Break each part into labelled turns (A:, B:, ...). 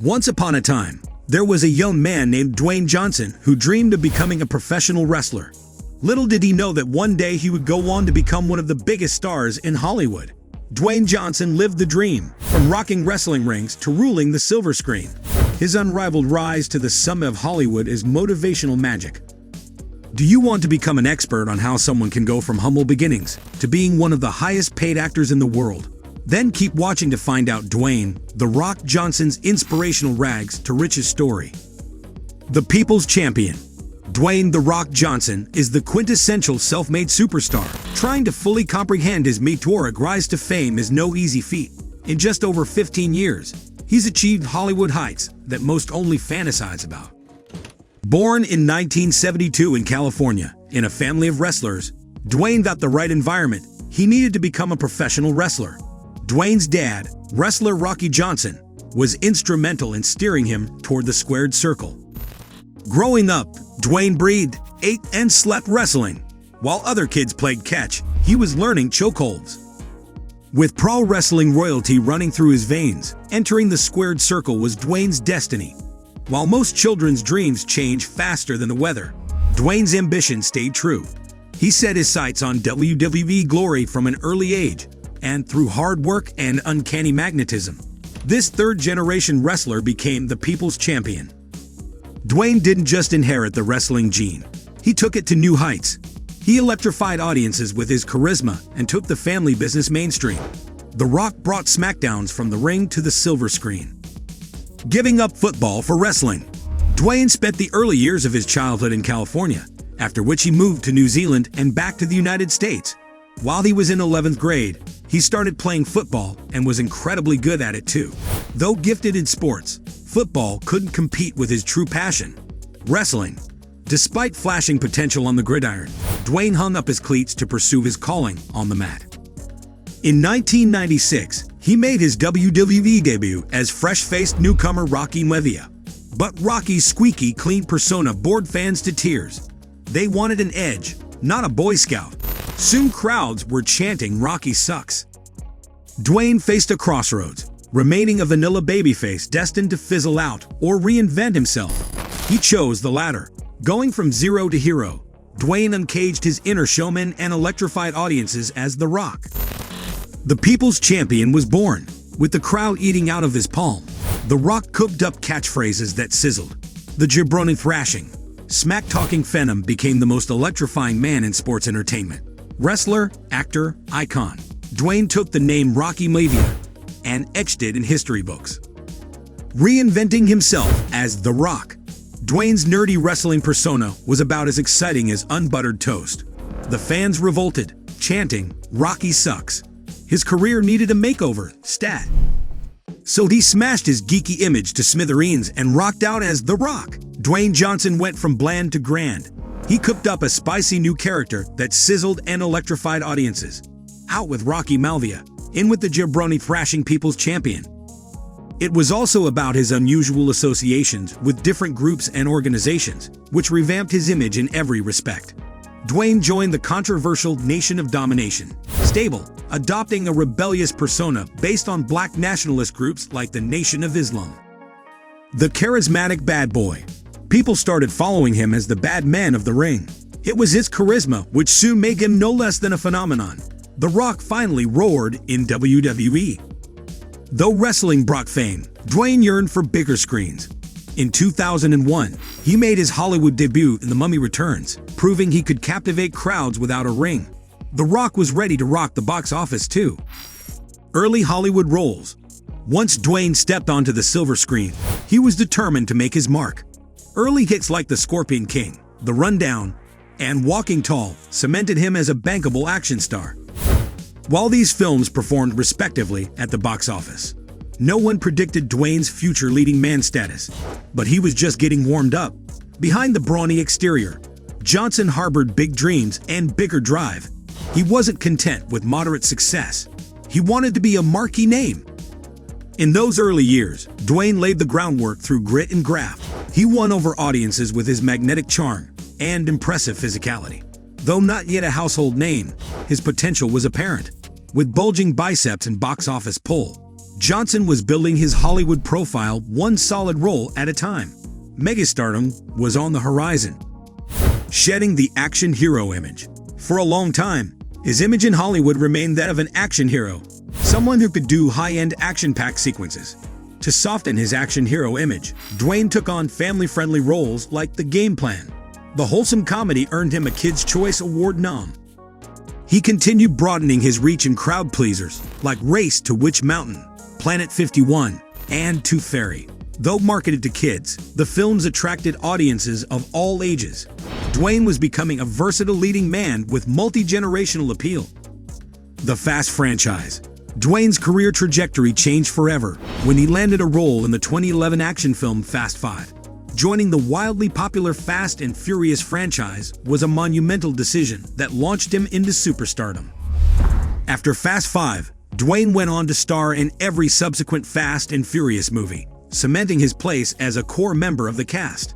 A: Once upon a time, there was a young man named Dwayne Johnson who dreamed of becoming a professional wrestler. Little did he know that one day he would go on to become one of the biggest stars in Hollywood. Dwayne Johnson lived the dream, from rocking wrestling rings to ruling the silver screen. His unrivaled rise to the summit of Hollywood is motivational magic. Do you want to become an expert on how someone can go from humble beginnings to being one of the highest paid actors in the world? Then keep watching to find out Dwayne "The Rock" Johnson's inspirational rags to riches story. The People's Champion. Dwayne "The Rock" Johnson is the quintessential self-made superstar. Trying to fully comprehend his meteoric rise to fame is no easy feat. In just over 15 years, he's achieved Hollywood heights that most only fantasize about. Born in 1972 in California, in a family of wrestlers, Dwayne got the right environment. He needed to become a professional wrestler. Dwayne's dad, wrestler Rocky Johnson, was instrumental in steering him toward the squared circle. Growing up, Dwayne breathed, ate, and slept wrestling. While other kids played catch, he was learning chokeholds. With pro wrestling royalty running through his veins, entering the squared circle was Dwayne's destiny. While most children's dreams change faster than the weather, Dwayne's ambition stayed true. He set his sights on WWE glory from an early age, and through hard work and uncanny magnetism, this third-generation wrestler became the People's Champion. Dwayne didn't just inherit the wrestling gene, he took it to new heights. He electrified audiences with his charisma and took the family business mainstream. The Rock brought SmackDowns from the ring to the silver screen. Giving up football for wrestling. Dwayne spent the early years of his childhood in California, after which he moved to New Zealand and back to the United States. While he was in 11th grade, he started playing football and was incredibly good at it too. Though gifted in sports, football couldn't compete with his true passion, wrestling. Despite flashing potential on the gridiron, Dwayne hung up his cleats to pursue his calling on the mat. In 1996, he made his WWE debut as fresh-faced newcomer Rocky Maivia. But Rocky's squeaky clean persona bored fans to tears. They wanted an edge, not a Boy Scout. Soon crowds were chanting "Rocky sucks." Dwayne faced a crossroads, remaining a vanilla babyface destined to fizzle out or reinvent himself. He chose the latter. Going from zero to hero, Dwayne uncaged his inner showman and electrified audiences as The Rock. The People's Champion was born, with the crowd eating out of his palm. The Rock cooked up catchphrases that sizzled. The jabroni thrashing, smack-talking phenom became the most electrifying man in sports entertainment. Wrestler, actor, icon, Dwayne took the name Rocky Maivia and etched it in history books. Reinventing himself as The Rock, Dwayne's nerdy wrestling persona was about as exciting as unbuttered toast. The fans revolted, chanting, "Rocky sucks." His career needed a makeover, stat. So he smashed his geeky image to smithereens and rocked out as The Rock. Dwayne Johnson went from bland to grand. He cooked up a spicy new character that sizzled and electrified audiences. Out with Rocky Maivia, in with the jabroni thrashing People's Champion. It was also about his unusual associations with different groups and organizations, which revamped his image in every respect. Dwayne joined the controversial Nation of Domination, stable, adopting a rebellious persona based on black nationalist groups like the Nation of Islam. The charismatic bad boy. People started following him as the bad man of the ring. It was his charisma which soon made him no less than a phenomenon. The Rock finally roared in WWE. Though wrestling brought fame, Dwayne yearned for bigger screens. In 2001, he made his Hollywood debut in The Mummy Returns, proving he could captivate crowds without a ring. The Rock was ready to rock the box office too. Early Hollywood roles. Once Dwayne stepped onto the silver screen, he was determined to make his mark. Early hits like The Scorpion King, The Rundown, and Walking Tall cemented him as a bankable action star. While these films performed respectively at the box office, no one predicted Dwayne's future leading man status, but he was just getting warmed up. Behind the brawny exterior, Johnson harbored big dreams and bigger drive. He wasn't content with moderate success. He wanted to be a marquee name. In those early years, Dwayne laid the groundwork through grit and graft. He won over audiences with his magnetic charm and impressive physicality. Though not yet a household name, his potential was apparent. With bulging biceps and box office pull, Johnson was building his Hollywood profile one solid role at a time. Megastardom was on the horizon. Shedding the action hero image. For a long time, his image in Hollywood remained that of an action hero, someone who could do high-end action-packed sequences. To soften his action hero image, Dwayne took on family-friendly roles like The Game Plan. The wholesome comedy earned him a Kids' Choice Award nom. He continued broadening his reach in crowd pleasers like Race to Witch Mountain, Planet 51, and Tooth Fairy. Though marketed to kids, the films attracted audiences of all ages. Dwayne was becoming a versatile leading man with multi-generational appeal. The Fast franchise. Dwayne's career trajectory changed forever when he landed a role in the 2011 action film Fast 5. Joining the wildly popular Fast and Furious franchise was a monumental decision that launched him into superstardom. After Fast 5, Dwayne went on to star in every subsequent Fast and Furious movie, cementing his place as a core member of the cast.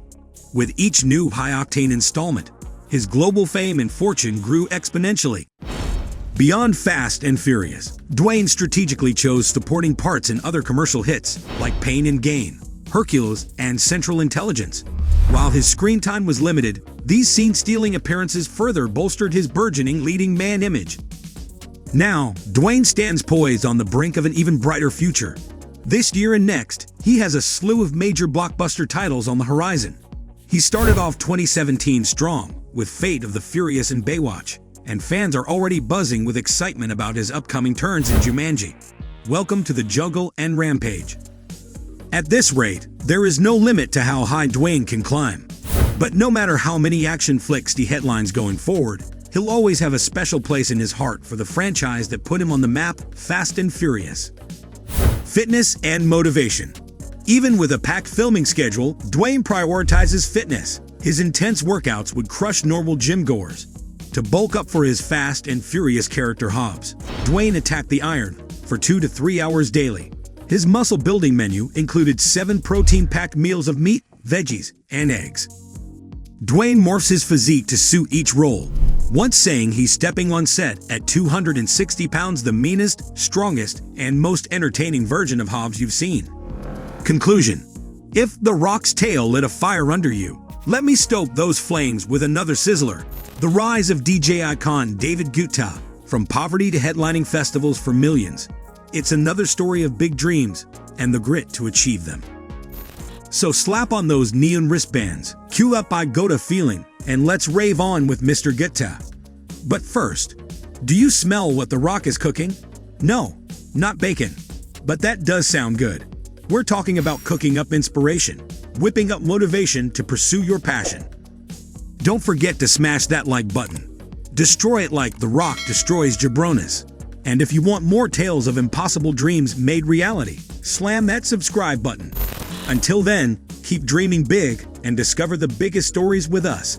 A: With each new high-octane installment, his global fame and fortune grew exponentially. Beyond Fast and Furious, Dwayne strategically chose supporting parts in other commercial hits like Pain and Gain, Hercules, and Central Intelligence. While his screen time was limited, these scene-stealing appearances further bolstered his burgeoning leading man image. Now, Dwayne stands poised on the brink of an even brighter future. This year and next, he has a slew of major blockbuster titles on the horizon. He started off 2017 strong with Fate of the Furious and Baywatch, and fans are already buzzing with excitement about his upcoming turns in Jumanji. Welcome to the jungle and Rampage. At this rate, there is no limit to how high Dwayne can climb. But no matter how many action flicks he headlines going forward, he'll always have a special place in his heart for the franchise that put him on the map, Fast and Furious. Fitness and motivation. Even with a packed filming schedule, Dwayne prioritizes fitness. His intense workouts would crush normal gym-goers. To bulk up for his Fast and Furious character Hobbs, Dwayne attacked the iron for 2 to 3 hours daily. His muscle-building menu included 7 protein-packed meals of meat, veggies, and eggs. Dwayne morphs his physique to suit each role, once saying he's stepping on set at 260 pounds, the meanest, strongest, and most entertaining version of Hobbs you've seen. Conclusion. If The Rock's tail lit a fire under you, let me stoke those flames with another sizzler. The rise of DJ icon David Guetta, from poverty to headlining festivals for millions. It's another story of big dreams and the grit to achieve them. So slap on those neon wristbands, cue up I Got a Feeling, and let's rave on with Mr. Guetta. But first, do you smell what The Rock is cooking? No, not bacon. But that does sound good. We're talking about cooking up inspiration, whipping up motivation to pursue your passion. Don't forget to smash that like button. Destroy it like The Rock destroys jabronis. And if you want more tales of impossible dreams made reality, slam that subscribe button. Until then, keep dreaming big and discover the biggest stories with us.